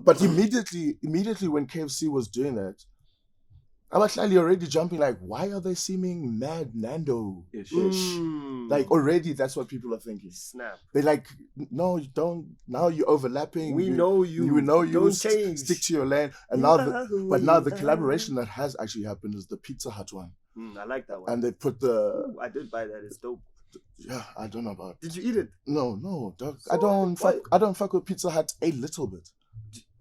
But immediately when KFC was doing that, I was actually already jumping like, why are they seeming mad Nando-ish? Like already that's what people are thinking. Snap. They're like, no, you don't. Now you're overlapping. We know you. We know you. Don't change. Stick to your lane. And now the collaboration that has actually happened is the Pizza Hut one. I like that one. And they put the. Ooh, I did buy that. It's dope. Yeah, I don't know about. Did you eat it? No, dog. So, I don't fuck with Pizza Hut a little bit.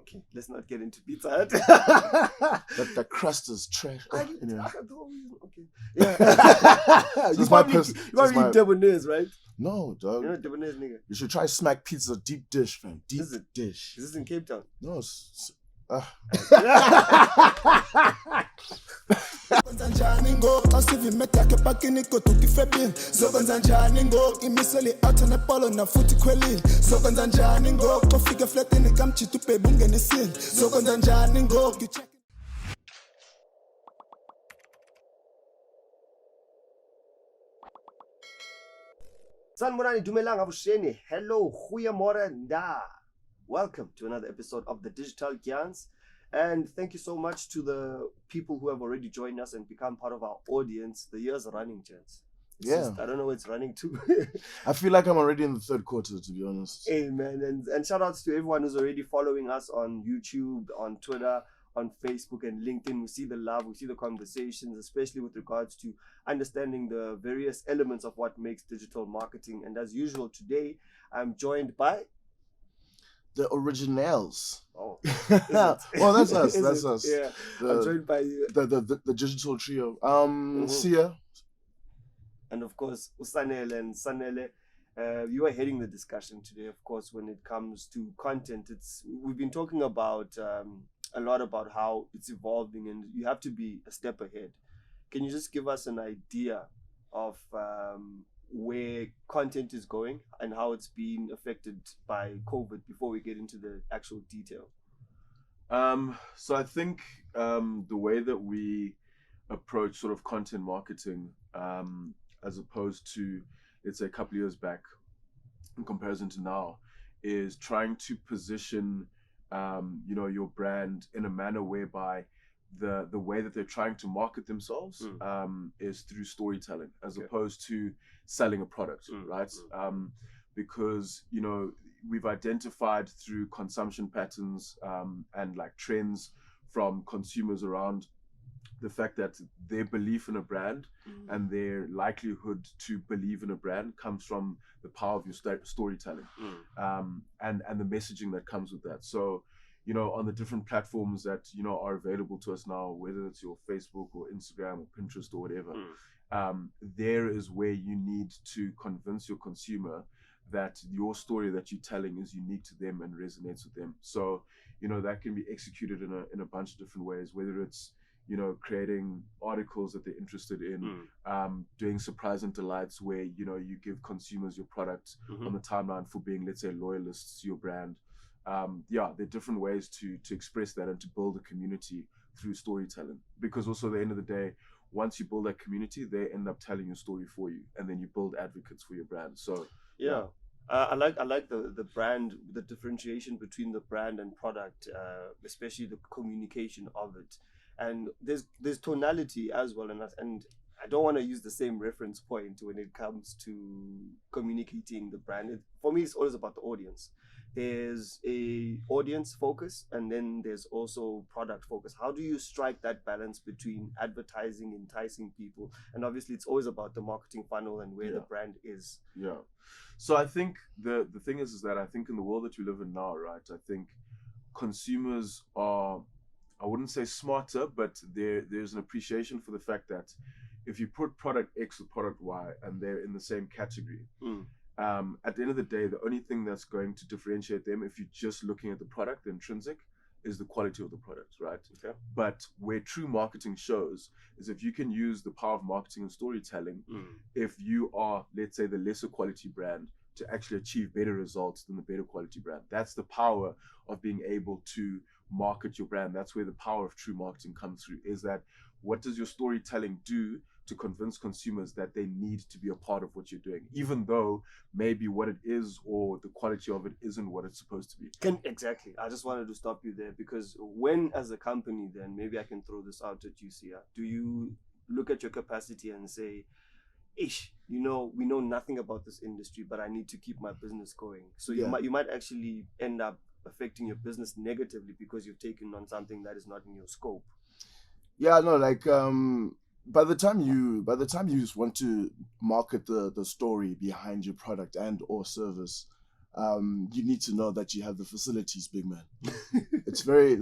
Okay, let's not get into Pizza Hut. The crust is trash. Anyway. Okay. Yeah. You probably eat Debonaise, right? No, dog. You're a Debonaise nigga. You should try Smack Pizza deep dish, fam. Deep dish. Is this in Cape Town? No, Zokwenza njani ngo asivimetha ke pakini kodwa ifebini zokwenza njani ngo imiseli out na polo na futhi khwelini zokwenza njani ngo kufika flatini kamchithu baby ungene scene zokwenza njani ngo Sanibonani dumelang abusheni. Hello, goeiemôre nda. Welcome to another episode of the Digital Dyans. And thank you so much to the people who have already joined us and become part of our audience. The year's running, gents. I don't know where it's running to. I feel like I'm already in the third quarter, to be honest. Amen. And shout outs to everyone who's already following us on YouTube, on Twitter, on Facebook and LinkedIn. We see the love, we see the conversations, especially with regards to understanding the various elements of what makes digital marketing. And as usual, today I'm joined by the originals. Oh, well, that's us. That's us. Yeah, I'm joined by the digital trio. Siya, and of course Sanele and Sanele. You are heading the discussion today, of course, when it comes to content. We've been talking about a lot about how it's evolving, and you have to be a step ahead. Can you just give us an idea of where content is going and how it's been affected by COVID before we get into the actual detail? So I think the way that we approach sort of content marketing, as opposed to, let's say, a couple of years back in comparison to now, is trying to position your brand in a manner whereby the way that they're trying to market themselves is through storytelling as opposed to selling a product, right? Because we've identified through consumption patterns and like trends from consumers around the fact that their belief in a brand and their likelihood to believe in a brand comes from the power of your storytelling and the messaging that comes with that. So on the different platforms that are available to us now, whether it's your Facebook or Instagram or Pinterest or whatever, there is where you need to convince your consumer that your story that you're telling is unique to them and resonates with them. So that can be executed in a bunch of different ways, whether it's creating articles that they're interested in, doing surprise and delights where you give consumers your product on the timeline for being, let's say, loyalists to your brand. There are different ways to express that and to build a community through storytelling, because also at the end of the day, once you build that community, they end up telling your story for you, and then you build advocates for your brand. So I like the brand, the differentiation between the brand and product, especially the communication of it. And there's tonality as well, and I don't want to use the same reference point when it comes to communicating the brand. For me, it's always about the audience. There's a audience focus, and then there's also product focus. How do you strike that balance between advertising, enticing people, and obviously it's always about the marketing funnel and where the brand is? Yeah. So I think the thing is that I think in the world that we live in now, right, I think consumers are, I wouldn't say smarter, but there's an appreciation for the fact that if you put product X or product Y and they're in the same category, at the end of the day, the only thing that's going to differentiate them, if you're just looking at the product, the intrinsic, is the quality of the product, right? Okay. But where true marketing shows is if you can use the power of marketing and storytelling, if you are, let's say, the lesser quality brand, to actually achieve better results than the better quality brand. That's the power of being able to market your brand. That's where the power of true marketing comes through, is that what does your storytelling do to to convince consumers that they need to be a part of what you're doing, even though maybe what it is or the quality of it isn't what it's supposed to be. Exactly. I just wanted to stop you there, because when, as a company, then maybe I can throw this out at you, Siya, do you look at your capacity and say, ish, we know nothing about this industry, but I need to keep my business going? So you might actually end up affecting your business negatively because you've taken on something that is not in your scope. Yeah, no, like by the time you just want to market the story behind your product and or service, you need to know that you have the facilities, big man. It's very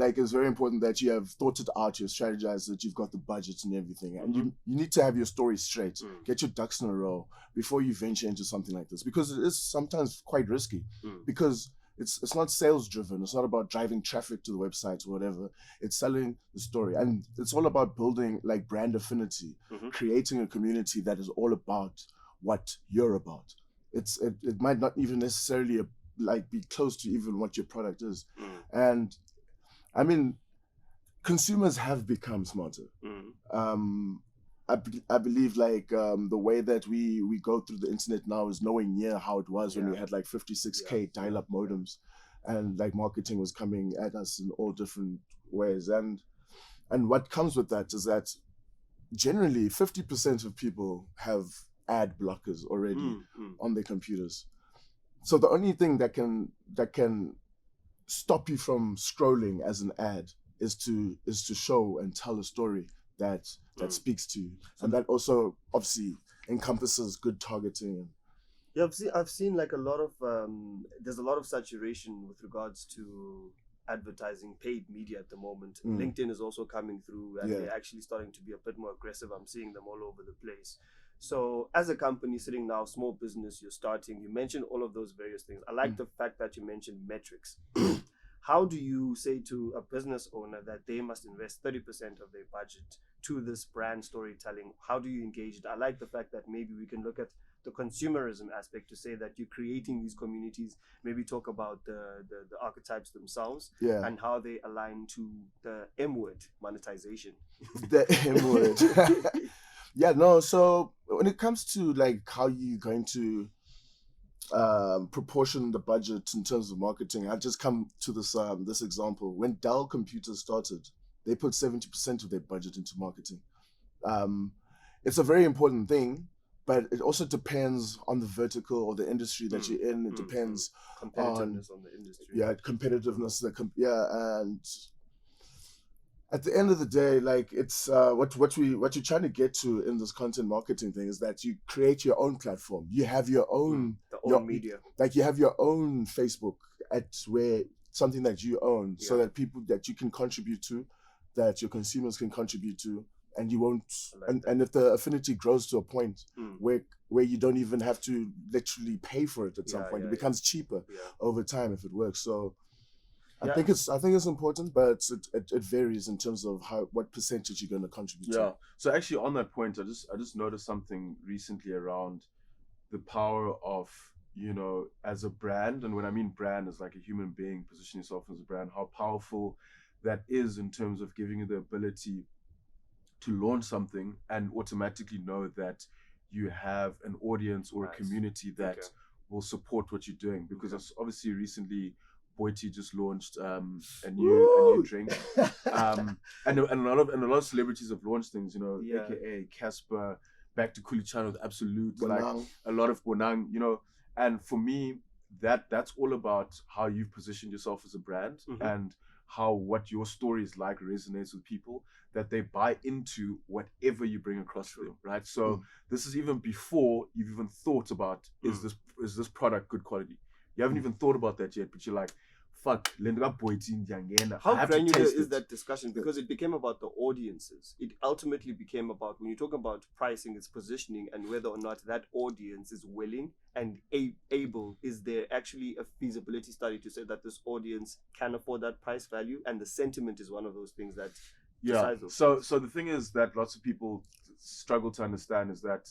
important that you have thought it out, you've strategized it, you've got the budget and everything, and you need to have your story straight. Get your ducks in a row before you venture into something like this, because it is sometimes quite risky, because it's not sales driven. It's not about driving traffic to the website or whatever. It's selling the story, and it's all about building like brand affinity, creating a community that is all about what you're about. It might not even necessarily be close to even what your product is. And I mean, consumers have become smarter. I believe the way that we go through the internet now is nowhere near how it was when we had like 56K dial-up modems, and like marketing was coming at us in all different ways. And what comes with that is that generally 50% of people have ad blockers already on their computers. So the only thing that can stop you from scrolling as an ad is to show and tell a story that speaks to you, and that also obviously encompasses good targeting. Yeah, I've seen like a lot of there's a lot of saturation with regards to advertising, paid media at the moment. LinkedIn is also coming through, and they're actually starting to be a bit more aggressive. I'm seeing them all over the place. So as a company sitting now, small business, you're starting, you mentioned all of those various things. I like the fact that you mentioned metrics. How do you say to a business owner that they must invest 30% of their budget to this brand storytelling? How do you engage it? I like the fact that maybe we can look at the consumerism aspect to say that you're creating these communities, maybe talk about the archetypes themselves and how they align to the M word, monetization. The M word. Yeah, no, so when it comes to like how you're going to proportion the budget in terms of marketing, I just come to this example. When Dell Computers started, they put 70% of their budget into marketing. It's a very important thing, but it also depends on the vertical or the industry that you're in. It depends competitiveness on the industry. Yeah, competitiveness. And at the end of the day, like it's what you're trying to get to in this content marketing thing is that you create your own platform. You have your own media. Like you have your own Facebook where something that you own, so that people that you can contribute to, that your consumers can contribute to, and you won't. And if the affinity grows to a point where you don't even have to literally pay for it at some point, it becomes cheaper over time if it works. So. I think it's important, but it varies in terms of what percentage you're going to contribute to. So actually, on that point, I just noticed something recently around the power of, as a brand, and when I mean brand as like a human being, position yourself as a brand, how powerful that is in terms of giving you the ability to launch something and automatically know that you have an audience or a community that will support what you're doing. Because obviously recently, Boity just launched a new drink, and a lot of celebrities have launched things, aka Casper, back to Kulichano with Absolute, Bonang. Like a lot of Bonang, and for me that's all about how you've positioned yourself as a brand and how what your story is like resonates with people, that they buy into whatever you bring across to them, right? So this is even before you've even thought about is this product good quality. You haven't even thought about that yet, but you're like, fuck, how granular is that discussion? Because it became about the audiences. It ultimately became about, when you talk about pricing, its positioning and whether or not that audience is willing and able. Is there actually a feasibility study to say that this audience can afford that price value? And the sentiment is one of those things that decides those things. So the thing is that lots of people struggle to understand is that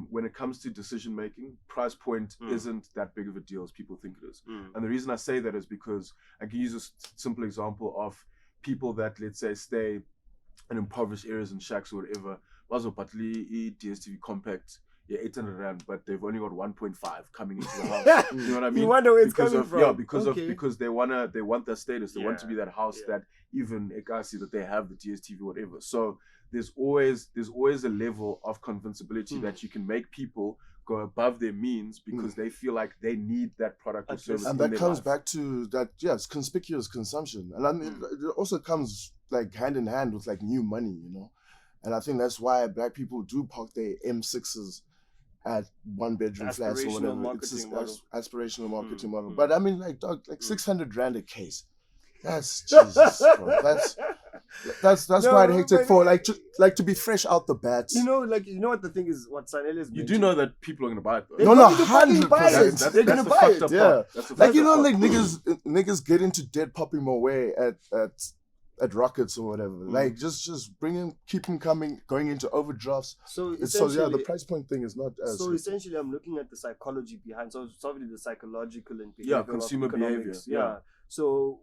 when it comes to decision making, price point isn't that big of a deal as people think it is. And the reason I say that is because I can use a simple example of people that, let's say, stay in impoverished areas and shacks or whatever, was partly DSTV compact. Yeah, 800 rand, but they've only got 1.5 coming into the house. You know what I mean? You wonder where it's because coming of, from. Yeah, because Okay. because they want that status. They want to Yeah, be that house yeah. that even Ekasi that they have the DSTV whatever. So there's always a level of convincibility that you can make people go above their means because they feel like they need that product or service. And in that their comes life. back to that, it's conspicuous consumption. And I mean, it also comes like hand in hand with like new money, you know? And I think that's why black people do park their M6s at one bedroom flats or Aspirational whatever. It's marketing this aspirational marketing model. mm. But I mean, like, dog, like 600 rand a case. That's Jesus, bro. That's No, quite hectic but for to be fresh out the bat. You know what the thing is, what Sanele is You do know that people are going to buy it though. They're No, going to fucking 100%. buy it. That's They're going to the buy fucked it. up Yeah. part. That's the Like, fucked you know, up like part. niggas get into dead popping my way at rockets or whatever. Like just keep them coming, going into overdrafts. So The essentially, price point thing is not as. so essentially, I'm looking at the psychology behind. So it's obviously the psychological and Yeah, behavioral consumer economics. behavior, yeah. So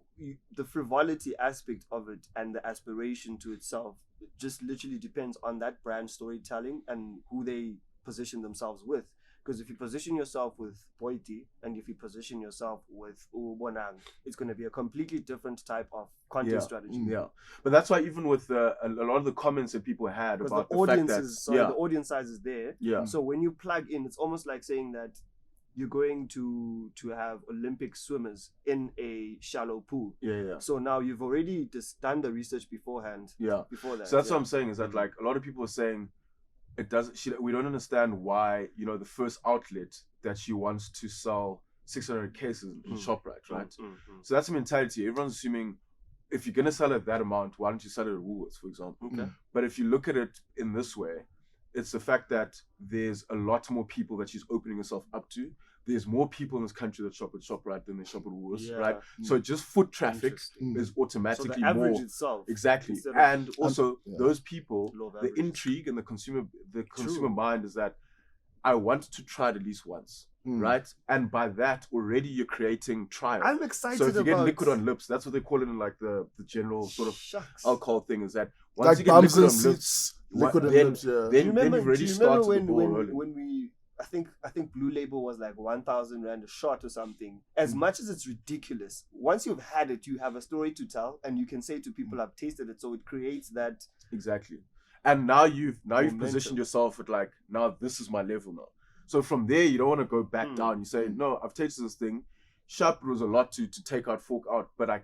the frivolity aspect of it and the aspiration to itself just literally depends on that brand storytelling and who they position themselves with. Because if you position yourself with Boiti and if you position yourself with Ubonang, it's going to be a completely different type of content strategy. Yeah, but that's why even with a lot of the comments that people had Because about the the fact audience that the audience size is there. Yeah. So when you plug in, it's almost like saying that you're going to have Olympic swimmers in a shallow pool. Yeah. So now you've already just done the research beforehand. Yeah. Before that. So that's what I'm saying is that like a lot of people are saying it doesn't. We don't understand why the first outlet that she wants to sell 600 cases in ShopRite, right? So that's the mentality. Everyone's assuming if you're gonna sell it that amount, why don't you sell it at Woolworths, for example? Okay. But if you look at it in this way, it's the fact that there's a lot more people that she's opening herself up to. There's more people in this country that shop at ShopRite than they shop at Woolworths, right? So just foot traffic is automatically so the average more. itself. Exactly. instead of- And also those people, Law of the averages. intrigue and the consumer True. mind is that I want to try it at least once, right? And by that already you're creating trial. I'm excited So if you about get liquid on lips, that's what they call it in like the general sort of Shucks. alcohol thing is that once Like you get bums liquid and on lips, seats, liquid and then, lips, yeah. then you've already started the ball rolling. when we I think Blue Label was like 1,000 rand a shot or something. As much as it's ridiculous, once you've had it, you have a story to tell, and you can say to people, "I've tasted it." So it creates that. Exactly. And now you've Momentum. positioned yourself at like, now this is my level now. So from there you don't want to go back down. You say, no, I've tasted this thing. Sharp, it was a lot to take out, fork out, but I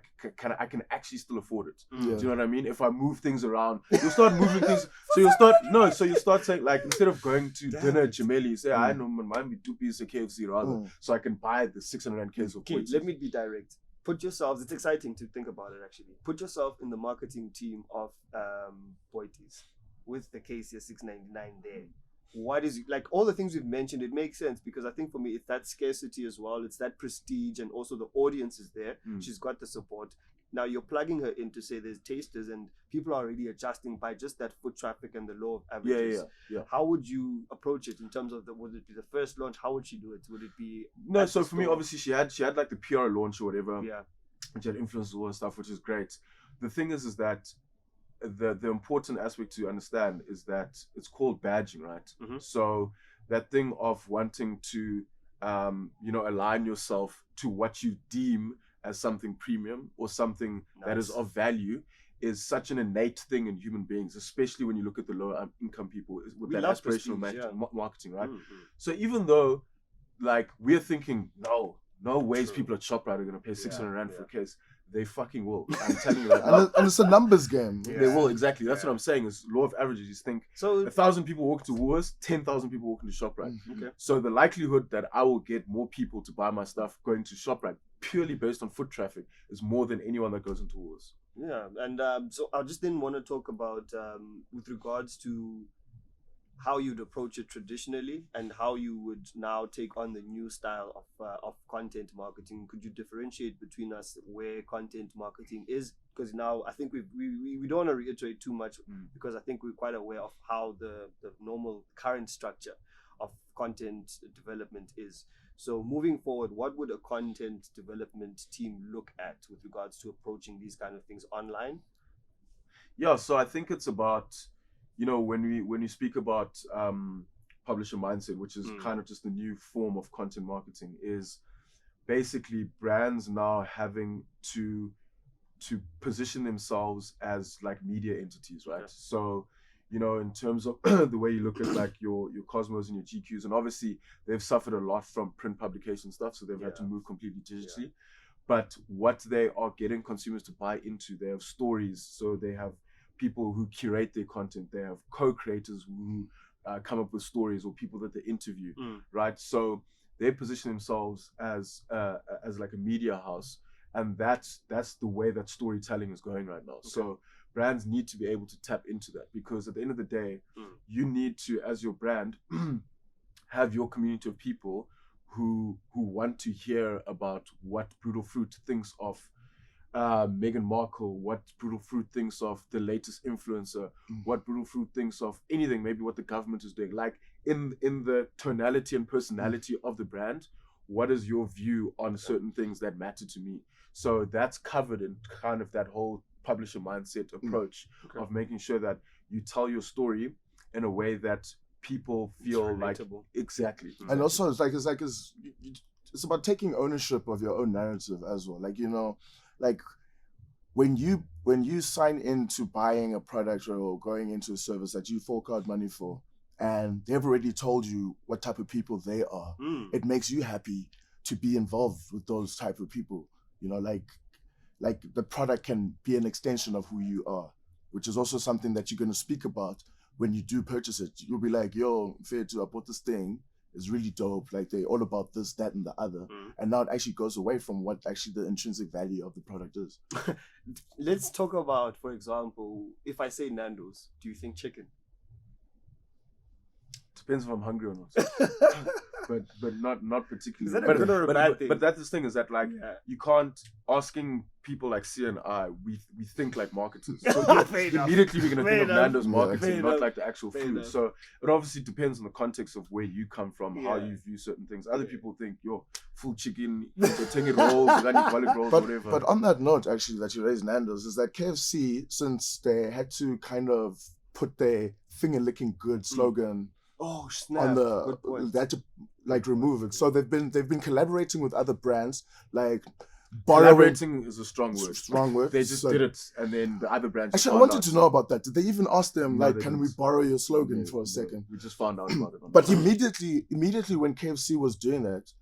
can actually still afford it. Yeah. Do you know what I mean? If I move things around, you'll start moving things. So you start saying like, instead of going to dinner at Jameli, you say, I know man, we do piece of KFC rather, so I can buy the 600 case of Okay, points. let me be direct. Put yourselves. It's exciting to think about it. Actually, put yourself in the marketing team of Boities with the KCS 699 there. What is like all the things we've mentioned? It makes sense because I think for me it's that scarcity as well. It's that prestige and also the audience is there. She's got the support. Now you're plugging her in to say there's tasters and people are already adjusting by just that foot traffic and the law of averages. Yeah. How would you approach it in terms of would it be the first launch? How would she do it? Would it be No, at so the for me, store? obviously she had like the PR launch or whatever. Yeah. She had influencers and stuff, which is great. The thing is that the important aspect to understand is that it's called badging, right? So that thing of wanting to align yourself to what you deem as something premium or something that is of value is such an innate thing in human beings, especially when you look at the lower income people with We that love aspirational prestige, marketing, right? So even though like we're thinking, no ways True. people at ShopRite are going to pay 600 rand for yeah. a case, they fucking will. I'm telling you right now. And it's a numbers game. They will, exactly. That's what I'm saying is law of averages. You think So 1,000 people walk to Woolworths, 10,000 people walk into ShopRite. okay. So the likelihood that I will get more people to buy my stuff going to ShopRite purely based on foot traffic is more than anyone that goes into Woolworths. Yeah, and so I just didn't want to talk about with regards to how you'd approach it traditionally and how you would now take on the new style of content marketing. Could you differentiate between us where content marketing is? Because now I think we don't want to reiterate too much because I think we're quite aware of how the normal current structure of content development is. So moving forward, what would a content development team look at with regards to approaching these kind of things online? Yeah, so I think it's about, when you speak about publisher mindset, which is kind of just the new form of content marketing, is basically brands now having to position themselves as like media entities, right? Okay. So, in terms of the way you look at like your Cosmos and your GQs, and obviously they've suffered a lot from print publication stuff, so they've had to move completely digitally. But what they are getting consumers to buy into, they have stories, so they have people who curate their content, they have co-creators who come up with stories, or people that they interview, right? So they position themselves as like a media house, and that's the way that storytelling is going right now. Okay. So brands need to be able to tap into that, because at the end of the day, you need to, as your brand, have your community of people who want to hear about what Brutal Fruit thinks of Meghan Markle, what Brutal Fruit thinks of the latest influencer, what Brutal Fruit thinks of anything, maybe what the government is doing. Like in the tonality and personality of the brand, what is your view on certain things that matter to me? So that's covered in kind of that whole publisher mindset approach of making sure that you tell your story in a way that people feel like exactly. And also it's about taking ownership of your own narrative as well. Like, like when you sign into buying a product or going into a service that you fork out money for, and they've already told you what type of people they are, it makes you happy to be involved with those type of people. Like the product can be an extension of who you are, which is also something that you're going to speak about when you do purchase it. You'll be like, yo, fair to, I bought this thing. It's really dope. Like, they're all about this, that, and the other. And now it actually goes away from what actually the intrinsic value of the product is. Let's talk about, for example, if I say Nando's, do you think chicken? Depends if I'm hungry or not. but not particularly. Is that a good or a bad thing? But that's the thing, is that like you can't, asking people like Siya and I, we think like marketers. So immediately we're gonna think of Nando's marketing, not like the actual food. So it obviously depends on the context of where you come from, how you view certain things. Other people think you're full chicken, tinged rolls, garlic rolls, whatever. But on that note, actually, that you raised Nando's, is that KFC, since they had to kind of put their finger-licking good slogan on they had to like remove it. So they've been collaborating with other brands, like collaborating is a strong word. Strong word. They just did it, and then the other brands. Actually, I wanted to know about that. Did they even ask them, like, can we borrow your slogan for a second? We just found out about it. But immediately when KFC was doing that,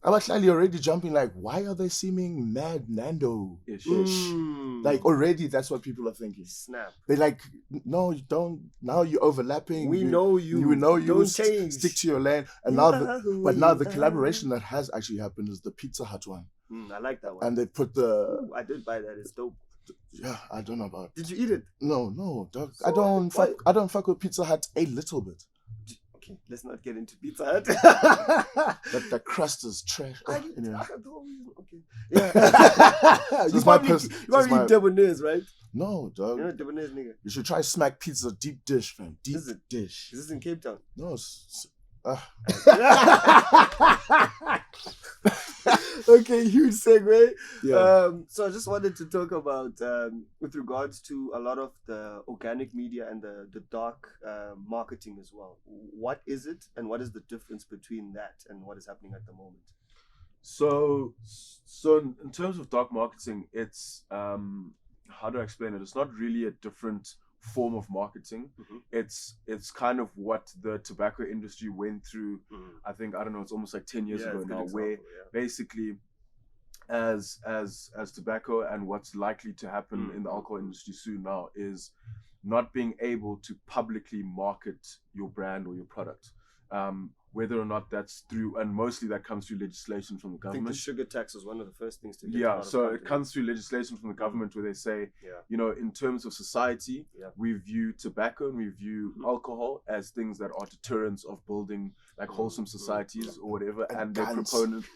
I was actually already jumping like, why are they seeming mad Nando-ish? Like, already that's what people are thinking. Snap. They're like, no, you don't. Now you're overlapping. We know you. We know you. Don't change. Stick to your lane. And now the collaboration that has actually happened is the Pizza Hut one. I like that one. And they put the. I did buy that. It's dope. Yeah, I don't know about. Did you eat it? No, dog. So I don't fuck with Pizza Hut a little bit. Okay, let's not get into Pizza Hut. The crust is trash. Anyway. Okay. Yeah. You probably eat Debonaise, right? No, dog. You're not Debonaise, nigga. You should try Smack Pizza deep dish, fam. Deep dish. Is this in Cape Town? No. Okay, huge segue. Yeah. So I just wanted to talk about, with regards to a lot of the organic media and the dark marketing as well. What is it, and what is the difference between that and what is happening at the moment? So in terms of dark marketing, it's how do I explain it? It's not really a different form of marketing. It's kind of what the tobacco industry went through. I don't know, it's almost like 10 years ago now, where basically as tobacco, and what's likely to happen in the alcohol industry soon now, is not being able to publicly market your brand or your product, whether or not that's through, and mostly that comes through legislation from the government. I think the sugar tax was one of the first things to get Yeah, so it comes through legislation from the government, where they say, in terms of society, we view tobacco and we view alcohol as things that are deterrents of building like wholesome societies or whatever, and they're proponents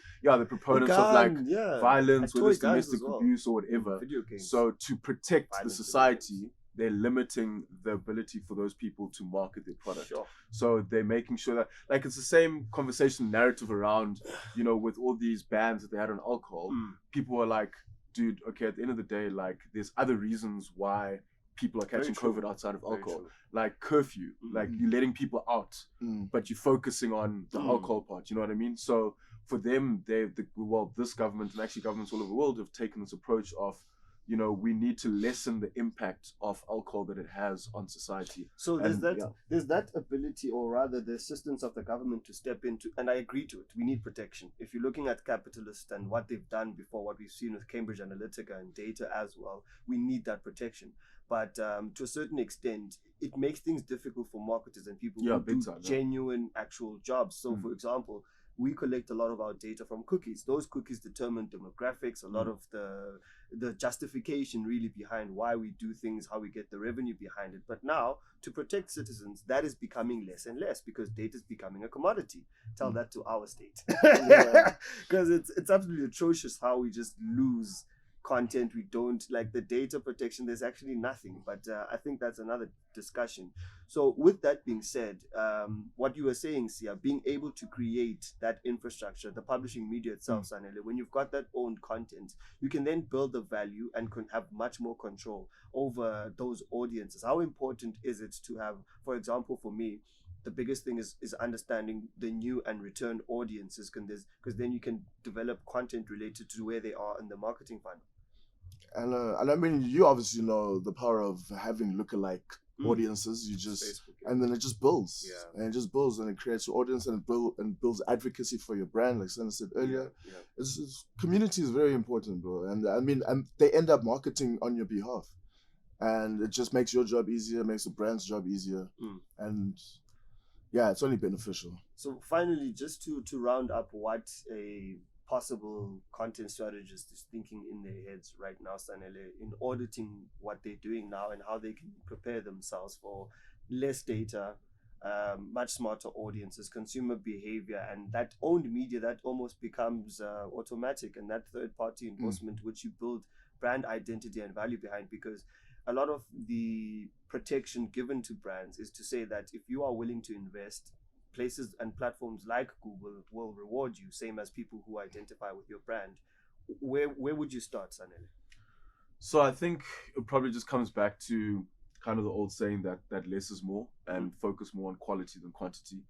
of like violence, whether it's domestic abuse or whatever. So to protect the society, they're limiting the ability for those people to market their product. So they're making sure that, like, it's the same conversation narrative around, with all these bans that they had on alcohol. People are like, dude, okay, at the end of the day, like, there's other reasons why people are catching true. COVID outside of Very alcohol. true. Like curfew, like you're letting people out, Mm. but you're focusing on the alcohol part. You know what I mean? So for them, this government and actually governments all over the world have taken this approach of, you know, we need to lessen the impact of alcohol that it has on society. So there's And, there's that ability, or rather the assistance of the government to step into, and I agree to it. We need protection. If you're looking at capitalists and what they've done before, what we've seen with Cambridge Analytica and data as well, we need that protection. But to a certain extent, it makes things difficult for marketers and people who big do time, genuine actual jobs. So for example, we collect a lot of our data from cookies. Those cookies determine demographics, a lot of the justification really behind why we do things, how we get the revenue behind it. But now, to protect citizens, that is becoming less and less because data is becoming a commodity. Tell that to our state. Because it's absolutely atrocious how we just lose content. We don't like the data protection. There's actually nothing, but I think that's another discussion. So with that being said, what you were saying, Siya, being able to create that infrastructure, the publishing media itself, Sanele, when you've got that owned content, you can then build the value and can have much more control over those audiences. How important is it to have, for example, for me, the biggest thing is understanding the new and return audiences, because then you can develop content related to where they are in the marketing funnel. And I mean, you obviously know the power of having lookalike audiences. You just Facebook, and then it just builds, Yeah. and it just builds, and it creates your audience, and it builds advocacy for your brand, like Sana said earlier. Yeah. It's community is very important, bro. And I mean, and they end up marketing on your behalf, and it just makes your job easier, makes the brand's job easier, and yeah, it's only beneficial. So finally, just to round up what a possible content strategist is thinking in their heads right now, Sanele, in auditing what they're doing now and how they can prepare themselves for less data, much smarter audiences, consumer behavior, and that owned media that almost becomes automatic, and that third-party endorsement, which you build brand identity and value behind. Because a lot of the protection given to brands is to say that if you are willing to invest, places and platforms like Google will reward you, same as people who identify with your brand. Where would you start, Sanele? So I think it probably just comes back to kind of the old saying that less is more, and focus more on quality than quantity.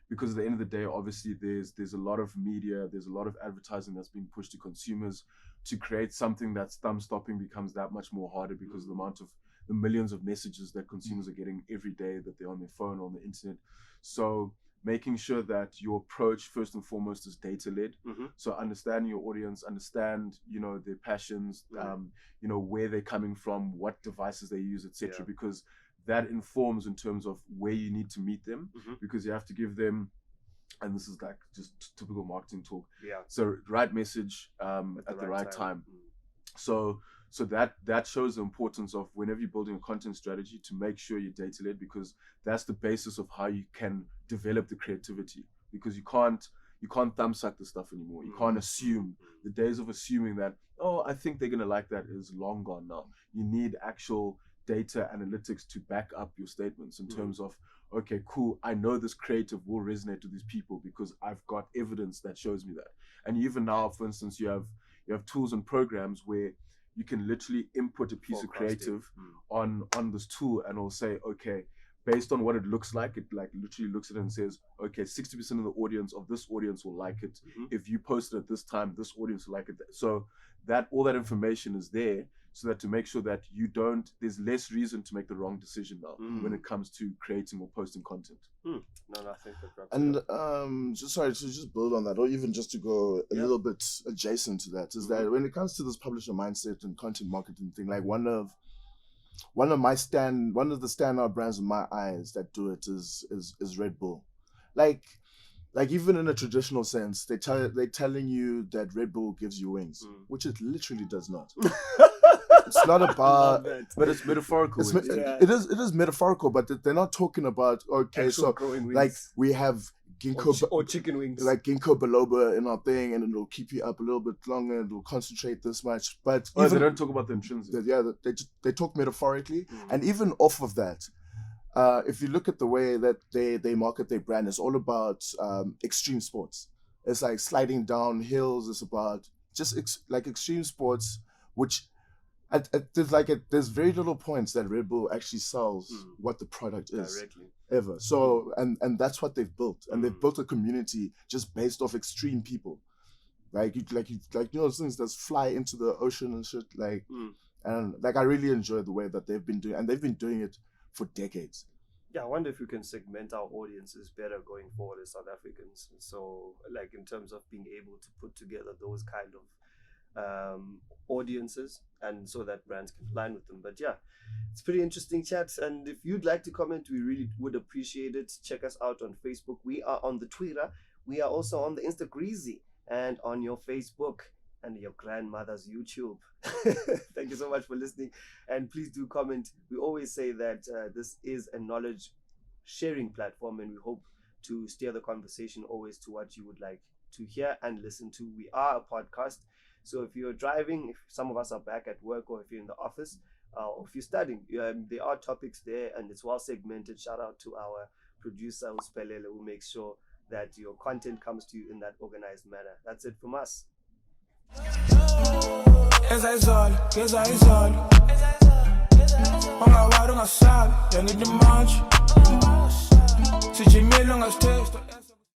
Because at the end of the day, obviously there's a lot of media, there's a lot of advertising that's being pushed to consumers. To create something that's thumb stopping becomes that much more harder because of the millions of messages that consumers are getting every day, that they're on their phone or on the internet. So making sure that your approach first and foremost is data led. So understanding your audience, understand, you know, their passions, you know, where they're coming from, what devices they use, etc. Because that informs in terms of where you need to meet them, because you have to give them, and this is like just typical marketing talk. So right message at the right time. So that shows the importance of, whenever you're building a content strategy, to make sure you're data led, because that's the basis of how you can develop the creativity. Because you can't thumb suck the stuff anymore. You can't assume. The days of assuming that, oh, I think they're gonna like that is long gone now. You need actual data analytics to back up your statements in terms of, okay, cool, I know this creative will resonate with these people because I've got evidence that shows me that. And even now, for instance, you have tools and programs where you can literally input a piece of creative on this tool, and it'll say, okay, based on what it looks like, it like literally looks at it and says, okay, 60% of the audience of this audience will like it. If you post it at this time, this audience will like it. So that all that information is there, so that to make sure that there's less reason to make the wrong decision now when it comes to creating or posting content. No, I think that. And just build on that, or even just to go a little bit adjacent to that, is that when it comes to this publisher mindset and content marketing thing, like one of the standout brands in my eyes that do it is Red Bull. Like even in a traditional sense, they're telling you that Red Bull gives you wings, which it literally does not. It's not about, but it's metaphorical. It is metaphorical, but they're not talking about, okay, actual so wings. like we have ginkgo or chicken wings, like ginkgo biloba in our thing, and it'll keep you up a little bit longer, and it'll concentrate this much. But even, they don't talk about the intrinsic. They talk metaphorically, and even off of that, if you look at the way that they market their brand, it's all about extreme sports. It's like sliding down hills. It's about just like extreme sports, which there's very little points that Red Bull actually sells what the product is directly. ever. So and that's what they've built, and they've built a community just based off extreme people, like things that fly into the ocean and shit, and I really enjoy the way that they've been doing it for decades. Yeah, I wonder if we can segment our audiences better going forward as South Africans. So, like in terms of being able to put together those kind of audiences, and so that brands can align with them. But yeah, it's pretty interesting chats. And if you'd like to comment, we really would appreciate it. Check us out on Facebook. We are on the Twitter. We are also on the Instagram and on your Facebook and your grandmother's YouTube. Thank you so much for listening, and please do comment. We always say that this is a knowledge sharing platform, and we hope to steer the conversation always to what you would like to hear and listen to. We are a podcast, so if you're driving, if some of us are back at work, or if you're in the office, or if you're studying, there are topics there, and it's well segmented. Shout out to our producer Uspelele, who makes sure that your content comes to you in that organized manner. That's it from us. Essa isole Ungawaru ngasabi, yangithi manje Sijimile ngastesta